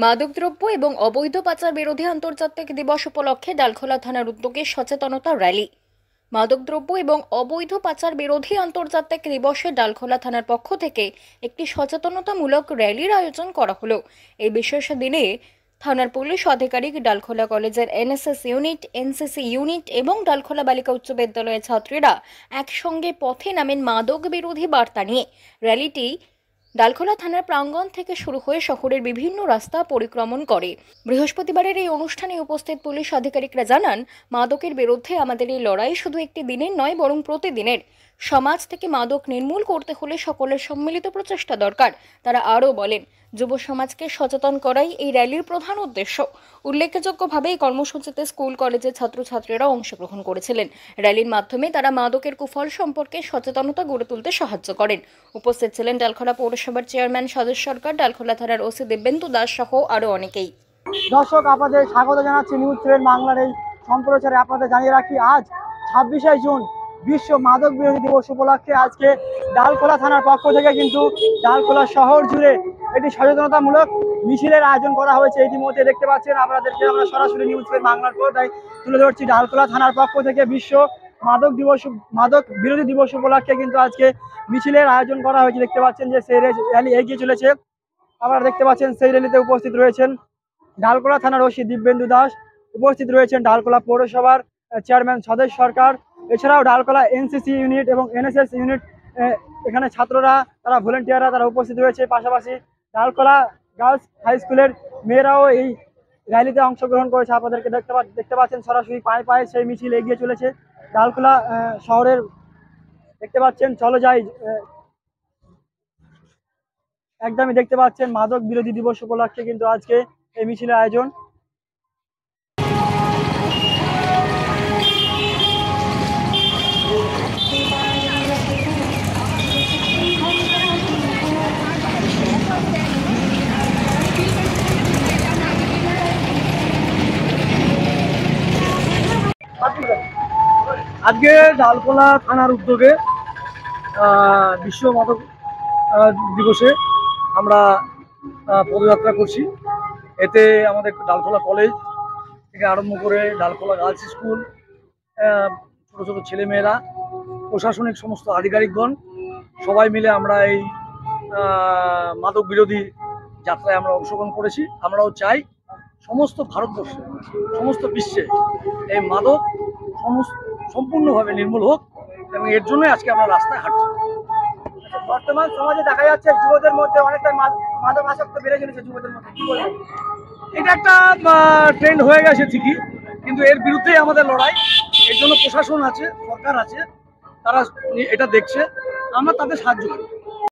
মাদকদ্রব্য এবং অবৈধ পাচার বিরোধী আন্তর্জাতিক দিবস উপলক্ষে ডালখোলা থানার উদ্যোগে সচেতনতা র্যালি। মাদকদ্রব্য এবং অবৈধ পাচার বিরোধী আন্তর্জাতিক দিবসে ডালখোলা থানার পক্ষ থেকে একটি সচেতনতামূলক র্যালির আয়োজন করা হলো। এই বিশেষ দিনে থানার পুলিশ আধিকারিক, ডালখোলা কলেজের এনএসএস ইউনিট, এনসিসি ইউনিট এবং ডালখোলা বালিকা উচ্চ বিদ্যালয়ের ছাত্রীরা একসঙ্গে পথে নামেন মাদক বিরোধী বার্তা নিয়ে। র্যালিটি ডালখোলা থানার প্রাঙ্গণ থেকে শুরু হয়ে শহরের বিভিন্ন রাস্তা পরিক্রমণ করে। বৃহস্পতিবারের এই অনুষ্ঠানে উপস্থিত পুলিশ আধিকারিকরা জানান, মাদকের বিরুদ্ধে আমাদের এই লড়াই শুধু একটি দিনের নয়, বরং প্রতিদিনের। সমাজ থেকে মাদক নির্মূল করতে হলে সকলের সম্মিলিত প্রচেষ্টা দরকার। তারা আরও বলেন, যুব সমাজকে সচেতন করাই এই র্যালির প্রধান উদ্দেশ্য। উল্লেখযোগ্যভাবে এই কর্মসূচিতে স্কুল কলেজের ছাত্রছাত্রীরা অংশগ্রহণ করেছিলেন। র্যালির মাধ্যমে তারা মাদকের কুফল সম্পর্কে সচেতনতা গড়ে তুলতে সাহায্য করেন। উপস্থিত ছিলেন ডালখোলা পৌরসভার চেয়ারম্যান সদর সরকার, ডালখোলা থানার ওসি দিব্যেন্দু দাস সহ আরও অনেকেই। দর্শক, আপনাদের স্বাগত জানাচ্ছি নিউজ 7 বাংলার এই সম্প্রচারে। আপনাদের জানিয়ে রাখি, আজ 26শে জুন বিশ্ব মাদক বিরোধী দিবস উপলক্ষে আজকে ডালখোলা থানার পক্ষ থেকে কিন্তু ডালখোলা শহর জুড়ে একটি সচেতনতামূলক মিছিলের আয়োজন করা হয়েছে। ইতিমধ্যে দেখতে পাচ্ছেন আপনাদেরকে আমরা সরাসরি নিউজ 7 বাংলার পর্দায় তুলে ধরছি। ডালখোলা থানার পক্ষ থেকে বিশ্ব মাদক বিরোধী দিবস উপলক্ষে কিন্তু আজকে মিছিলের আয়োজন করা হয়েছে। দেখতে পাচ্ছেন যে সেই র্যালি এগিয়ে চলেছে। আপনারা দেখতে পাচ্ছেন সেই র্যালিতে উপস্থিত রয়েছেন ডালখোলা থানার ওসি দিব্যেন্দু দাস, উপস্থিত রয়েছেন ডালখোলা পৌরসভার চেয়ারম্যান সদর সরকার, এছাড়াও ডালখোলা এনসিসি ইউনিট এবং এনএসএস ইউনিট, এখানে ছাত্ররা, তারা ভলেন্টিয়াররা তারা উপস্থিত রয়েছে। পাশাপাশি ডালখোলা গার্লস হাই স্কুলের মেয়েরাও এই র্যালিতে অংশগ্রহণ করেছে। আপনাদেরকে দেখতে পাচ্ছেন সরাসরি পায়ে পায়ে সেই মিছিল এগিয়ে চলেছে ডালখোলা শহরের। দেখতে পাচ্ছেন চলো যাই, একদমই দেখতে পাচ্ছেন মাদক বিরোধী দিবস উপলক্ষে কিন্তু আজকে এই মিছিলের আয়োজন। আজকে ডালখোলা থানার উদ্যোগে বিশ্ব মাদক দিবসে আমরা পদযাত্রা করছি। এতে আমাদের ডালখোলা কলেজ থেকে আরম্ভ করে ডালখোলা গার্লস স্কুল, ছোটো ছোটো ছেলেমেয়েরা, প্রশাসনিক সমস্ত আধিকারিকগণ সবাই মিলে আমরা এই মাদক বিরোধী যাত্রায় আমরা অংশগ্রহণ করেছি। আমরাও চাই সমস্ত ভারতবর্ষে, সমস্ত বিশ্বে এই মাদক সম্পূর্ণভাবে নির্মূল হোক, এবং এর জন্যই আজকে আমরা রাস্তায় হাঁটছি। বর্তমান সমাজে দেখা যাচ্ছে যুবদের মধ্যে অনেকটা মাদক আসক্ত বেড়ে চলেছে যুবদের মধ্যে, কি বলবেন? এটা একটা ট্রেন্ড হয়ে গেছে ঠিকই, কিন্তু এর বিরুদ্ধেই আমাদের লড়াই। এর জন্য প্রশাসন আছে, সরকার আছে, তারা এটা দেখছে, আমরা তাদের সাহায্য করি।